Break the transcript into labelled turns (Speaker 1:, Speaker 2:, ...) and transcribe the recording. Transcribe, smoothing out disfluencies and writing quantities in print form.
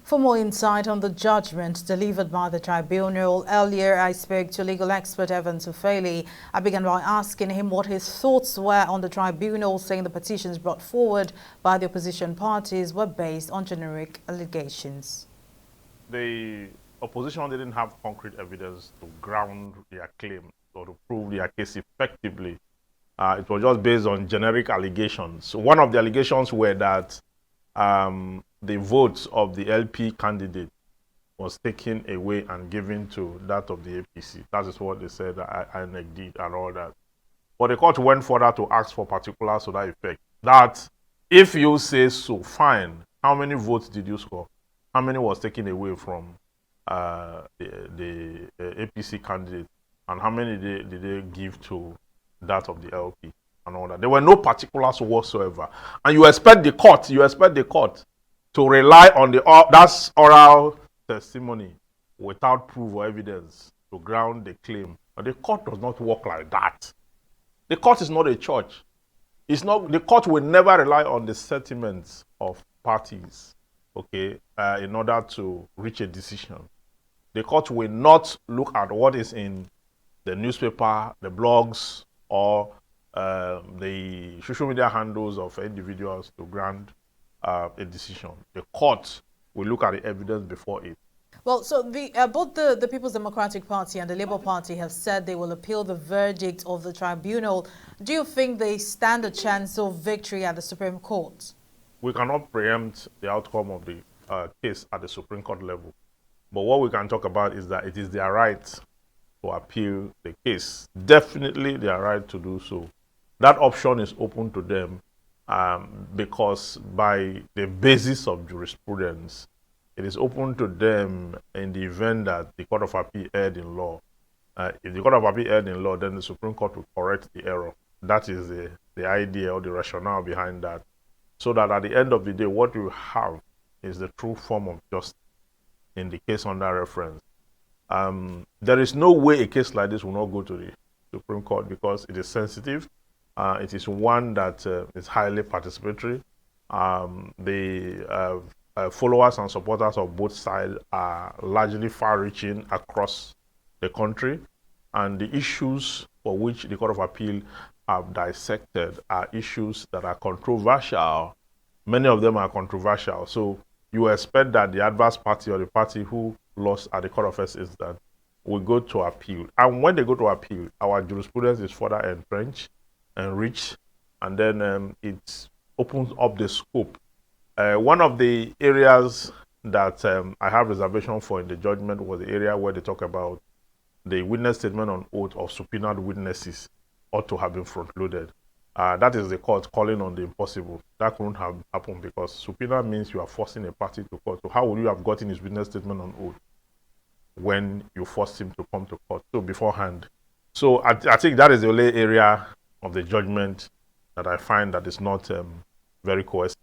Speaker 1: For more insight on the judgment delivered by the tribunal, earlier I spoke to legal expert Ufeli. I began by asking him what his thoughts were on the tribunal, saying the petitions brought forward by the opposition parties were based on generic allegations.
Speaker 2: The opposition didn't have concrete evidence to ground their claim or to prove their case effectively. It was just based on generic allegations. One of the allegations were that the votes of the LP candidate was taken away and given to that of the APC. That is what they said INEC did and all that. But the court went further to ask for particulars to that effect. That if you say so, fine. How many votes did you score? How many was taken away from the APC candidate? And how many did they give to that of the LP and all that? There were no particulars whatsoever. And you expect the court to rely on that's oral testimony without proof or evidence to ground the claim. But the court does not work like that. The court is not a church. The court will never rely on the sentiments of parties, okay, in order to reach a decision. The court will not look at what is in the newspaper, the blogs, or the social media handles of individuals to grant a decision. The court will look at the evidence before it.
Speaker 1: Well, so both the People's Democratic Party and the Labour Party have said they will appeal the verdict of the tribunal. Do you think they stand a chance of victory at the Supreme Court?
Speaker 2: We cannot preempt the outcome of the case at the Supreme Court level. But what we can talk about is that it is their right to appeal the case. Definitely their right to do so. That option is open to them because by the basis of jurisprudence, it is open to them in the event that the Court of Appeal erred in law. If the Court of Appeal erred in law, then the Supreme Court will correct the error. That is the idea or the rationale behind that. So that at the end of the day, what you have is the true form of justice in the case under reference. There is no way a case like this will not go to the Supreme Court because it is sensitive. It is one that is highly participatory. The followers and supporters of both sides are largely far-reaching across the country, and the issues for which the Court of Appeal have dissected are issues that are controversial. Many of them are controversial, so you expect that the adverse party or the party who lost at the Court of First Instance will go to appeal. And when they go to appeal, our jurisprudence is further entrenched and rich, and then it opens up the scope. One of the areas that I have reservation for in the judgment was the area where they talk about the witness statement on oath of subpoenaed witnesses ought to have been front-loaded. That is the court calling on the impossible. That couldn't have happened because subpoena means you are forcing a party to court. So how would you have gotten his witness statement on oath when you forced him to come to court? So beforehand. So I think that is the only area of the judgment that I find that is not very coercive.